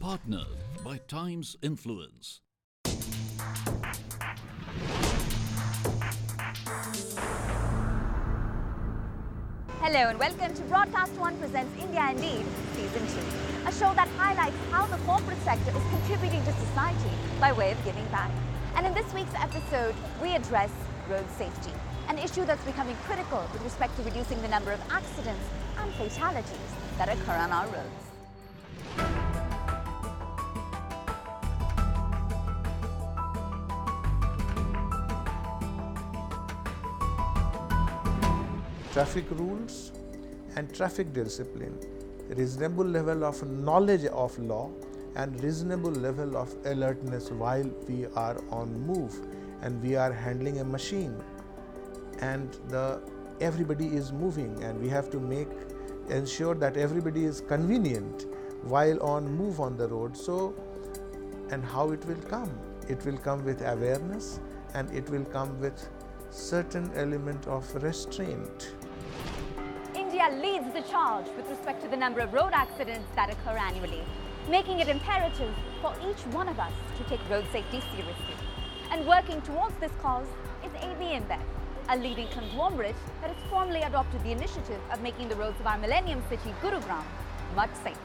partnered by Time's influence. Hello and welcome to Broadcast One presents India Indeed Season 2, a show that highlights how the corporate sector is contributing to society by way of giving back. And in this week's episode, we address road safety, an issue that's becoming critical with respect to reducing the number of accidents and fatalities that occur on our roads. Traffic rules and traffic discipline, reasonable level of knowledge of law and reasonable level of alertness while we are on move and we are handling a machine and everybody is moving, and we have to ensure that everybody is convenient while on move on the road. So, and how it will come? It will come with awareness and it will come with certain element of restraint. India leads the charge with respect to the number of road accidents that occur annually, making it imperative for each one of us to take road safety seriously. And working towards this cause is AbInBev, a leading conglomerate that has formally adopted the initiative of making the roads of our millennium city, Gurugram, much safer.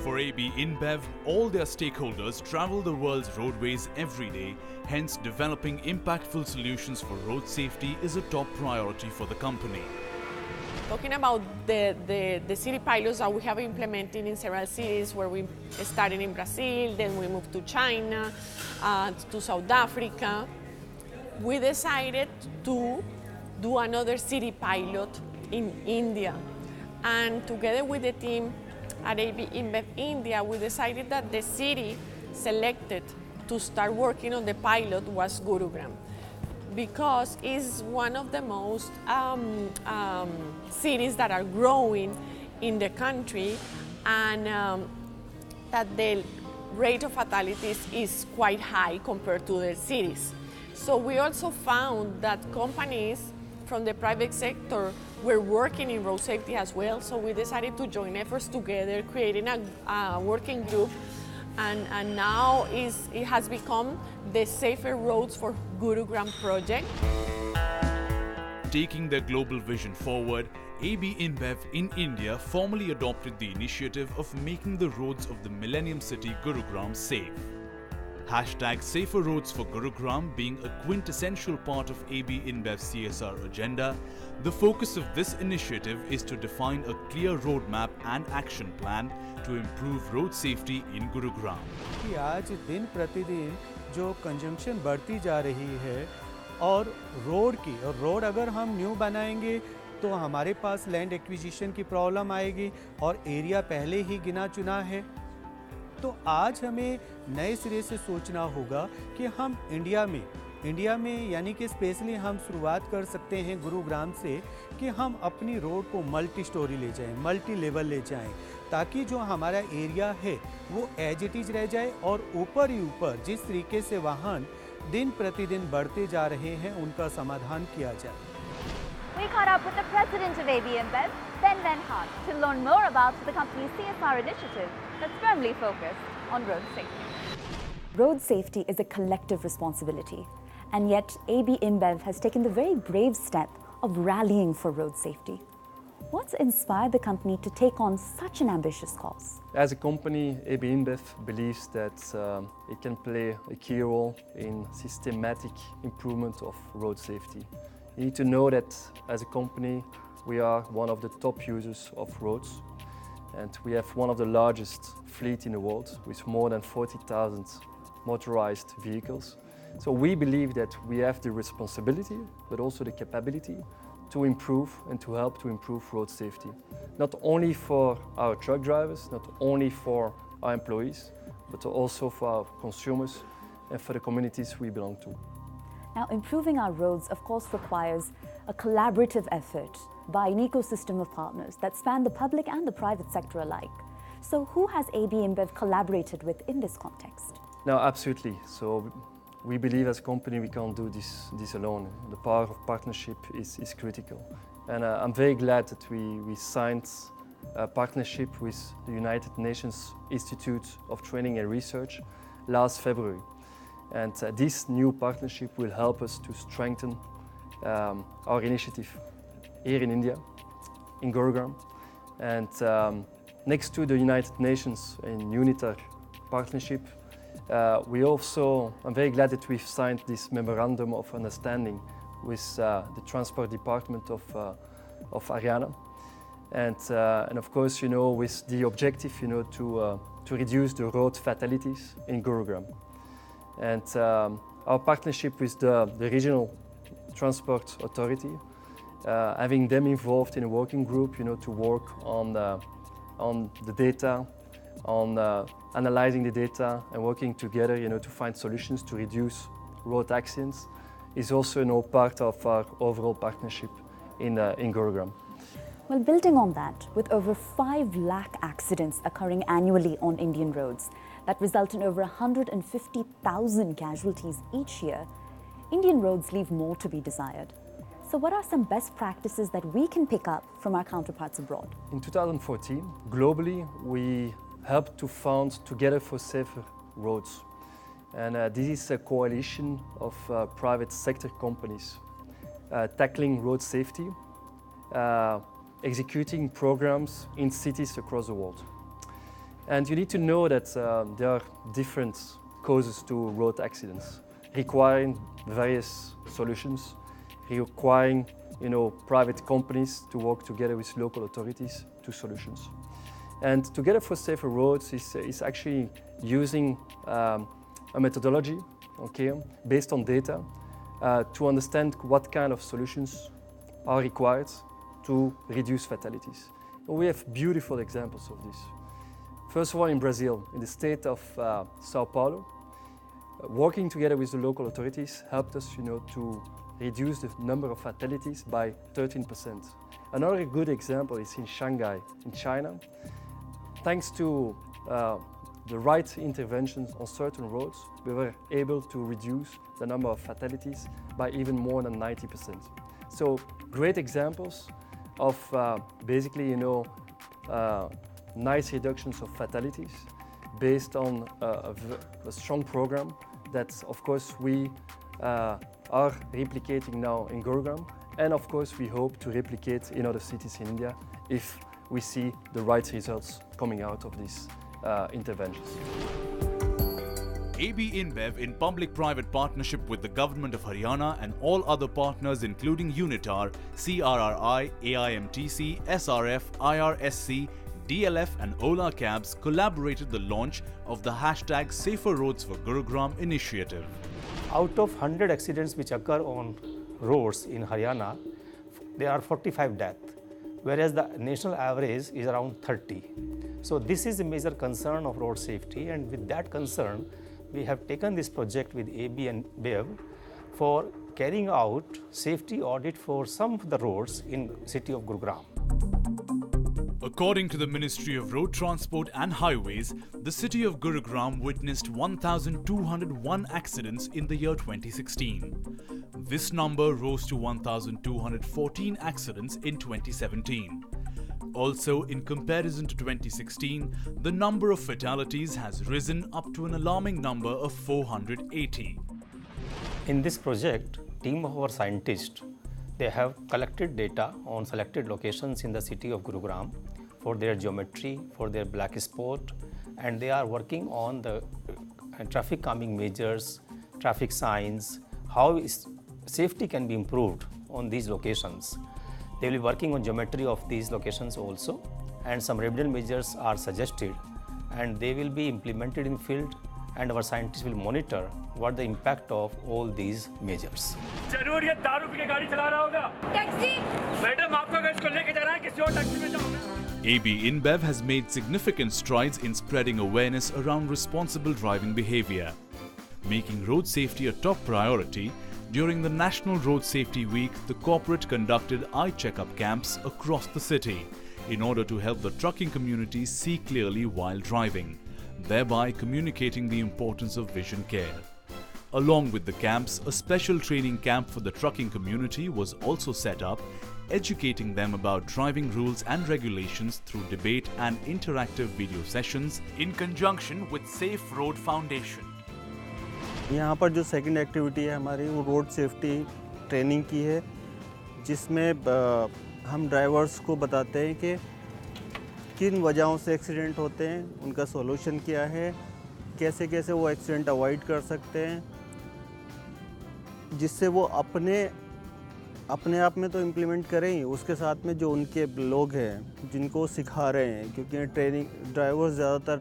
For AbInBev, all their stakeholders travel the world's roadways every day, hence developing impactful solutions for road safety is a top priority for the company. Talking about the city pilots that we have implemented in several cities, where we started in Brazil, then we moved to China, to South Africa, we decided to do another city pilot in India. And together with the team at AbInBev India, we decided that the city selected to start working on the pilot was Gurugram, because it's one of the most cities that are growing in the country, and that the rate of fatalities is quite high compared to the cities. So we also found that companies from the private sector were working in road safety as well, so we decided to join efforts together, creating a working group, and now it has become the Safer Roads for Gurugram project. Taking their global vision forward, AbInBev in India formally adopted the initiative of making the roads of the Millennium City Gurugram safe. Hashtag Safer Roads for Gurugram being a quintessential part of AbInBev's CSR agenda, the focus of this initiative is to define a clear roadmap and action plan to improve road safety in Gurugram. कि आज दिन प्रतिदिन जो consumption बढ़ती जा रही है और रोड अगर हम न्यू बनाएंगे तो हमारे पास लैंड एक्विजिशन की प्रॉब्लम आएगी और एरिया पहले ही गिना चुना है। तो आज हमें नए सिरे से सोचना होगा कि हम इंडिया में यानी कि स्पेशली हम शुरुआत कर सकते हैं गुरुग्राम से कि हम अपनी रोड को मल्टी स्टोरी ले जाएं, मल्टी लेवल ले जाएं, ताकि जो हमारा एरिया है वो एज इट इज रह जाए और ऊपर ही ऊपर जिस तरीके से वाहन दिन प्रतिदिन बढ़ते जा रहे हैं उनका समाधान किया जाए। We caught up with the president of AbInBev, Ben Hart, to learn more about the company's CSR initiative that's firmly focused on road safety. Road safety is a collective responsibility, and yet AbInBev has taken the very brave step of rallying for road safety. What's inspired the company to take on such an ambitious cause? As a company, AbInBev believes that it can play a key role in systematic improvement of road safety. You need to know that as a company, we are one of the top users of roads, and we have one of the largest fleet in the world with more than 40,000 motorized vehicles. So we believe that we have the responsibility, but also the capability to improve and to help to improve road safety. Not only for our truck drivers, not only for our employees, but also for our consumers and for the communities we belong to. Now, improving our roads, of course, requires a collaborative effort by an ecosystem of partners that span the public and the private sector alike. So who has AbInBev collaborated with in this context? No, absolutely. So we believe as a company we can't do this alone. The power of partnership is critical. And I'm very glad that we signed a partnership with the United Nations Institute of Training and Research last February. And this new partnership will help us to strengthen our initiative here in India, in Gurugram. And next to the United Nations and UNITAR partnership, I'm very glad that we've signed this memorandum of understanding with the Transport Department of Haryana. And of course, with the objective, to reduce the road fatalities in Gurugram. And our partnership with the regional transport authority, having them involved in a working group, to work on the data, on analyzing the data and working together, to find solutions to reduce road accidents, is also part of our overall partnership in Gurugram. Well, building on that, with over 5 lakh accidents occurring annually on Indian roads that result in over 150,000 casualties each year, Indian roads leave more to be desired. So what are some best practices that we can pick up from our counterparts abroad? In 2014, globally, we helped to found Together for Safer Roads. And this is a coalition of private sector companies tackling road safety, executing programs in cities across the world. And you need to know that there are different causes to road accidents, requiring various solutions, requiring private companies to work together with local authorities to solutions. And Together for Safer Roads is actually using a methodology, based on data, to understand what kind of solutions are required to reduce fatalities. And we have beautiful examples of this. First of all, in Brazil, in the state of Sao Paulo, working together with the local authorities helped us, to reduce the number of fatalities by 13%. Another good example is in Shanghai, in China. Thanks to the right interventions on certain roads, we were able to reduce the number of fatalities by even more than 90%. So great examples of basically, nice reductions of fatalities based on a strong program that, of course, we are replicating now in Gurugram. And of course, we hope to replicate in other cities in India if we see the right results coming out of these interventions. AbInBev, in public-private partnership with the Government of Haryana and all other partners including UNITAR, CRRI, AIMTC, SRF, IRSC, DLF and Ola Cabs collaborated the launch of the hashtag Safer Roads for Gurugram initiative. Out of 100 accidents which occur on roads in Haryana, there are 45 deaths, whereas the national average is around 30. So this is a major concern of road safety, and with that concern, we have taken this project with AbInBev for carrying out safety audit for some of the roads in city of Gurugram. According to the Ministry of Road Transport and Highways, the city of Gurugram witnessed 1,201 accidents in the year 2016. This number rose to 1,214 accidents in 2017. Also, in comparison to 2016, the number of fatalities has risen up to an alarming number of 480. In this project, team of our scientists, they have collected data on selected locations in the city of Gurugram for their geometry, for their black spot, and they are working on the traffic calming measures, traffic signs, how safety can be improved on these locations. They will be working on geometry of these locations also, and some remedial measures are suggested, and they will be implemented in field, and our scientists will monitor what the impact of all these measures. AbInBev has made significant strides in spreading awareness around responsible driving behavior. Making road safety a top priority, during the National Road Safety Week, the corporate conducted eye checkup camps across the city in order to help the trucking community see clearly while driving, thereby communicating the importance of vision care. Along with the camps, a special training camp for the trucking community was also set up, educating them about driving rules and regulations through debate and interactive video sessions in conjunction with Safe Road Foundation. यहाँ पर जो second activity है हमारी वो road safety training की है, जिसमें हम ड्राइवर्स को बताते हैं कि किन वजहों से एक्सीडेंट होते हैं, उनका सॉल्यूशन क्या है, कैसे कैसे वो एक्सीडेंट अवॉइड कर सकते हैं, जिससे वो अपने आप में तो इम्प्लीमेंट करें ही, उसके साथ में जो उनके लोग हैं जिनको सिखा रहे हैं, क्योंकि ट्रेनिंग ड्राइवर्स ज़्यादातर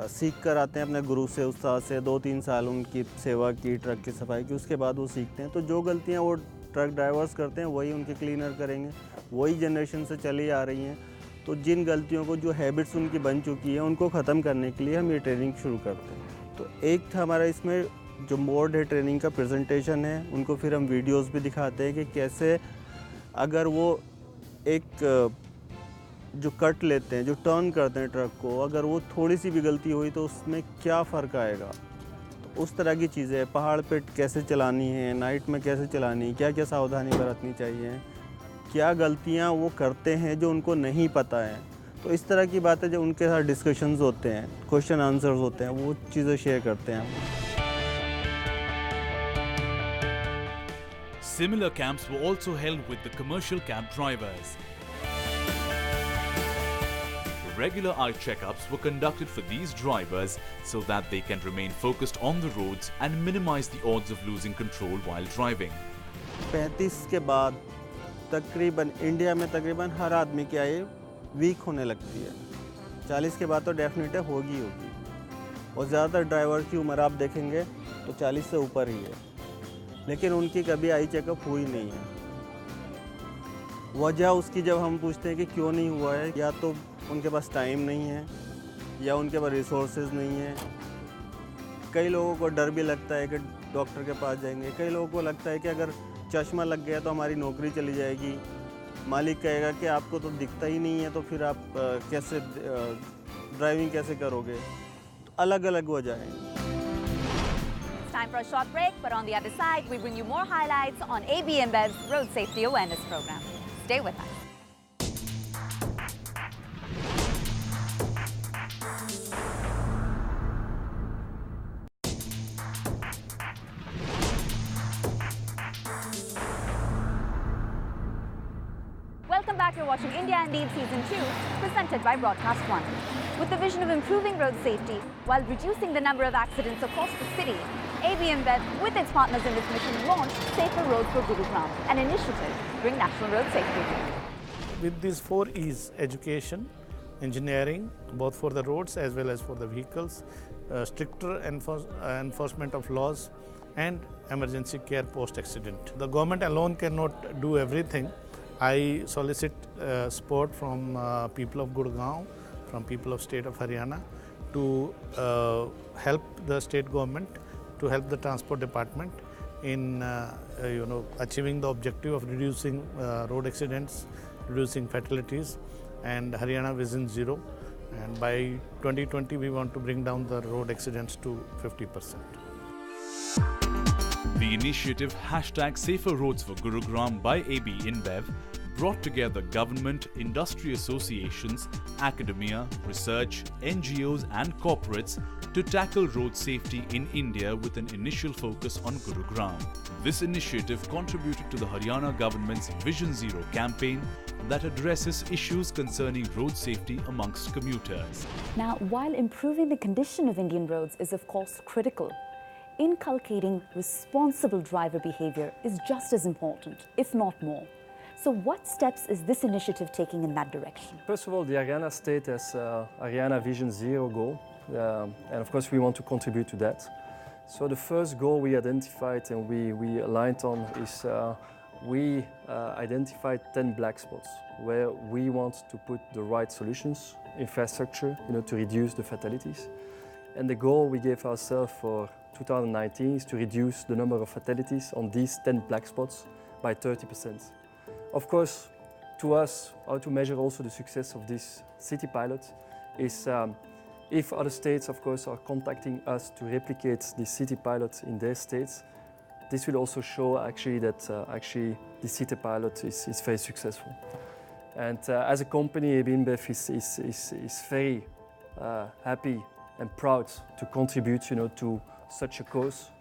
सीख कर आते हैं अपने गुरु से, उस्ताद से, 2-3 साल उनकी सेवा की, ट्रक की सफाई की, उसके बाद वो सीखते हैं। तो जो गलतियाँ वो ट्रक ड्राइवर्स करते हैं वही उनके क्लीनर करेंगे, वही जनरेशन से चली आ रही हैं। तो जिन गलतियों को, जो हैबिट्स उनकी बन चुकी हैं, उनको ख़त्म करने के लिए हम ये ट्रेनिंग शुरू करते हैं। तो एक था हमारा इसमें जो मोड है ट्रेनिंग का, प्रेजेंटेशन है, उनको फिर हम वीडियोस भी दिखाते हैं कि कैसे अगर वो एक जो कट लेते हैं, जो टर्न करते हैं ट्रक को, अगर वो थोड़ी सी भी गलती हुई तो उसमें क्या फ़र्क आएगा। तो उस तरह की चीज़ें हैं, पहाड़ पे कैसे चलानी है, नाइट में कैसे चलानी है, क्या क्या सावधानी बरतनी चाहिए, क्या गलतियाँ वो करते हैं जो उनको नहीं पता है। तो इस तरह की बातें जो उनके साथ डिस्कशंस होते हैं, क्वेश्चन आंसर्स होते हैं, वो चीज़ें शेयर करते हैं। Similar camps were also held with the commercial cab drivers. Regular eye checkups were conducted for these drivers so that they can remain focused on the roads and minimize the odds of losing control while driving. 35 के बाद तकरीबन India में तकरीबन हर आदमी की आई week होने लगती है। 40 के बाद तो डेफिनेट होगी। और ज़्यादातर ड्राइवर की उम्र आप देखेंगे तो 40 से ऊपर ही है, लेकिन उनकी कभी आई चेकअप हुई नहीं है। वजह उसकी जब हम पूछते हैं कि क्यों नहीं हुआ है, या तो उनके पास टाइम नहीं है या उनके पास रिसोर्सेज नहीं है। कई लोगों को डर भी लगता है कि डॉक्टर के पास जाएंगे, कई लोगों को लगता है कि अगर चश्मा लग गया तो हमारी नौकरी चली जाएगी, मालिक कहेगा कि आपको तो दिखता ही नहीं है, तो फिर आप कैसे ड्राइविंग कैसे करोगे। तो अलग अलग वजह है। Time for a short break, but on the other side, we bring you more highlights on AbInBev's Road Safety Awareness Program. Stay with us. Welcome back. You're watching India Indeed Season 2, presented by Broadcast One. With the vision of improving road safety while reducing the number of accidents across the city, AbInBev, with its partners in this mission, launched Safer Roads for Gurugram, an initiative to bring national road safety. With these 4 E's, education, engineering, both for the roads as well as for the vehicles, stricter enforcement of laws, and emergency care post-accident. The government alone cannot do everything. I solicit support from people of Gurgaon, from people of state of Haryana, to help the state government, to help the transport department in achieving the objective of reducing road accidents, reducing fatalities, and Haryana Vision Zero. And by 2020, we want to bring down the road accidents to 50%. The initiative #Safer Roads for Gurugram by AbInBev brought together government, industry associations, academia, research, NGOs and corporates to tackle road safety in India with an initial focus on Gurugram. This initiative contributed to the Haryana government's Vision Zero campaign that addresses issues concerning road safety amongst commuters. Now, while improving the condition of Indian roads is of course critical, inculcating responsible driver behavior is just as important, if not more. So what steps is this initiative taking in that direction? First of all, the Haryana state has Haryana Vision Zero goal, and of course we want to contribute to that. So the first goal we identified and we aligned on is we identified 10 black spots where we want to put the right solutions, infrastructure, to reduce the fatalities. And the goal we gave ourselves for 2019 is to reduce the number of fatalities on these 10 black spots by 30%. Of course, to us, how to measure also the success of this city pilot is If other states, of course, are contacting us to replicate the city pilot in their states, this will also show actually that the city pilot is very successful. And as a company, AbInBev is very happy and proud to contribute, to such a cause.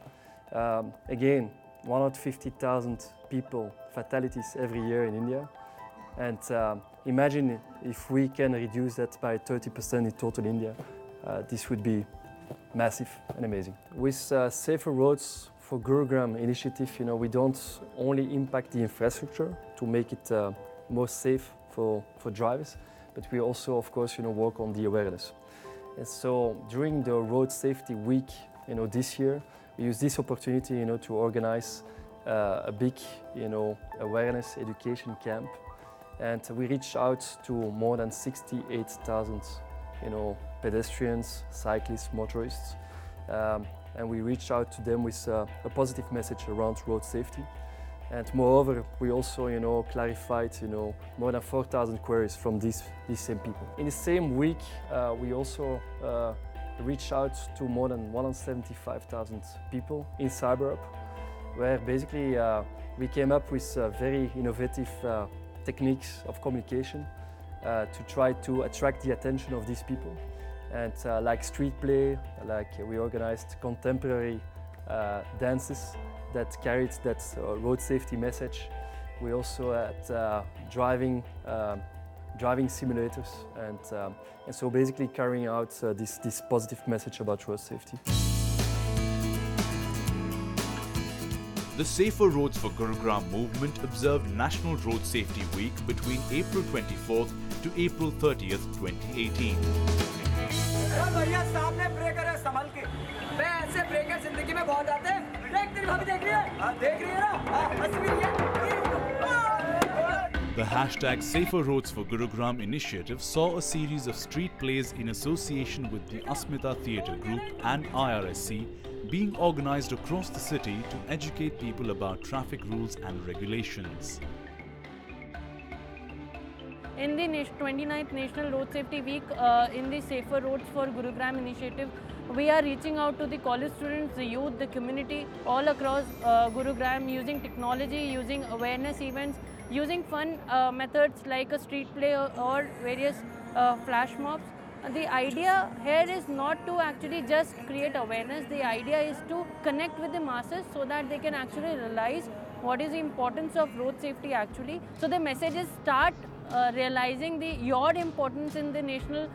Again, 150,000 people, fatalities every year in India. And imagine if we can reduce that by 30% in total India, this would be massive and amazing. With Safer Roads for Gurugram initiative, we don't only impact the infrastructure to make it more safe for drivers, but we also, of course, work on the awareness. And so during the Road Safety Week, this year, we use this opportunity, to organize a big, awareness education camp. And we reached out to more than 68,000, pedestrians, cyclists, motorists. And we reached out to them with a positive message around road safety. And moreover, we also, clarified, more than 4,000 queries from these same people. In the same week, we also reached out to more than 175,000 people in Cyber Hub, where basically we came up with very innovative techniques of communication to try to attract the attention of these people. And like street play, we organized contemporary dances that carried that road safety message. We also had driving simulators, and so basically carrying out this positive message about road safety. The Safer Roads for Gurugram movement observed National Road Safety Week between April 24th to April 30th, 2018. The hashtag Safer Roads for Gurugram initiative saw a series of street plays in association with the Asmita Theatre Group and IRSC being organized across the city to educate people about traffic rules and regulations. In the 29th National Road Safety Week, in the Safer Roads for Gurugram initiative, we are reaching out to the college students, the youth, the community all across Gurugram using technology, using awareness events, using fun methods like a street play or various flash mobs. The idea here is not to actually just create awareness. The idea is to connect with the masses so that they can actually realize what is the importance of road safety actually. So the messages start realizing your importance in the national,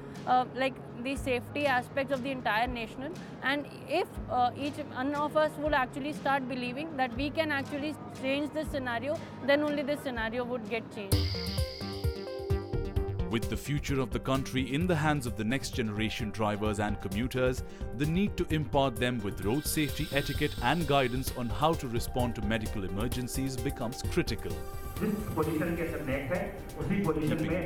the safety aspects of the entire nation. And if each one of us will actually start believing that we can actually change this scenario, then only this scenario would get changed. With the future of the country in the hands of the next generation drivers and commuters, the need to impart them with road safety etiquette and guidance on how to respond to medical emergencies becomes critical. Keeping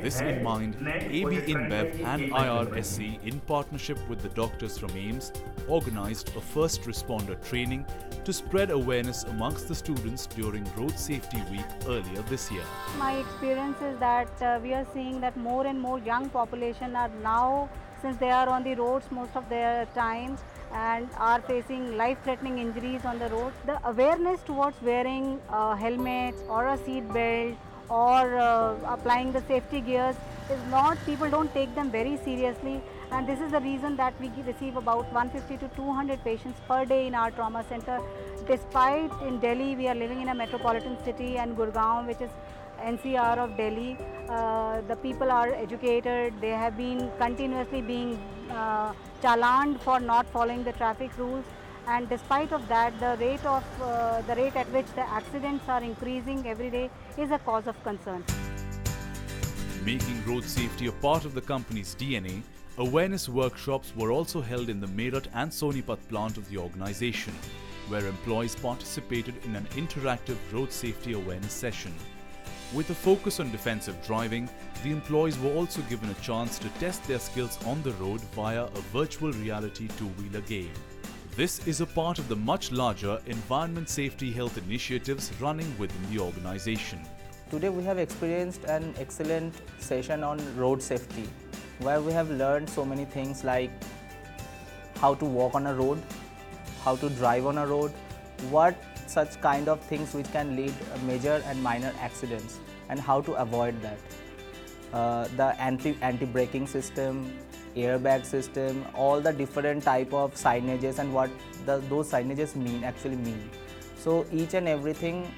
this in mind, AbInBev and IRSC, in partnership with the doctors from AIIMS, organized a first responder training to spread awareness amongst the students during Road Safety Week earlier this year. My experience is that we are seeing that more and more young population are now, since they are on the roads most of their time and are facing life-threatening injuries on the road, the awareness towards wearing helmets or a seat belt or applying the safety gears is not, people don't take them very seriously, and this is the reason that we receive about 150 to 200 patients per day in our trauma center. Despite in Delhi, we are living in a metropolitan city, and Gurgaon, which is NCR of Delhi, the people are educated. They have been continuously being challaned for not following the traffic rules, and despite of that, the rate at which the accidents are increasing every day is a cause of concern. Making road safety a part of the company's DNA, awareness workshops were also held in the Meerut and Sonipat plant of the organization, where employees participated in an interactive road safety awareness session. With a focus on defensive driving, the employees were also given a chance to test their skills on the road via a virtual reality two-wheeler game. This is a part of the much larger environment safety health initiatives running within the organization. Today we have experienced an excellent session on road safety, where we have learned so many things like how to walk on a road, how to drive on a road, what such kind of things which can lead major and minor accidents, and how to avoid that. The anti-braking system, airbag system, all the different type of signages and what those signages actually mean. So each and everything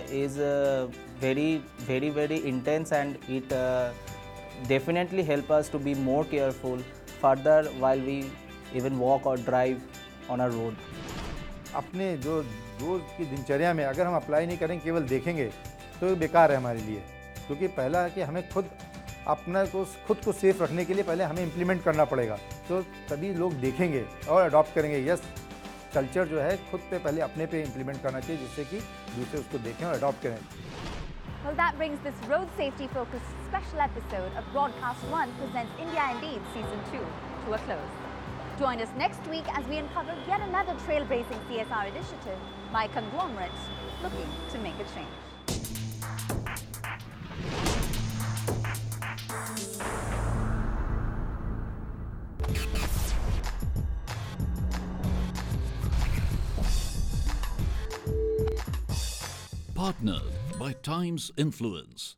is very intense, and it definitely help us to be more careful further while we even walk or drive on a road. अपने जो रोज़ की दिनचर्या में अगर हम apply नहीं करेंगे, केवल देखेंगे तो बेकार है हमारे लिए, क्योंकि पहला है कि हमें खुद को सेफ रखने के लिए पहले हमें इम्प्लीमेंट करना पड़ेगा, तो तभी लोग देखेंगे और अडॉप्ट करेंगे। यस, कल्चर जो है खुद पे पहले अपने पे इम्प्लीमेंट करना चाहिए, जिससे कि दूसरे उसको देखें और अडॉप्ट करें। Well, that brings this road safety focused special episode of Broadcast 1 Presents India Indeed Season 2 to a close. Join us next week as we uncover yet another trailblazing CSR initiative by conglomerates looking to make a change. Partnered by Times Influence.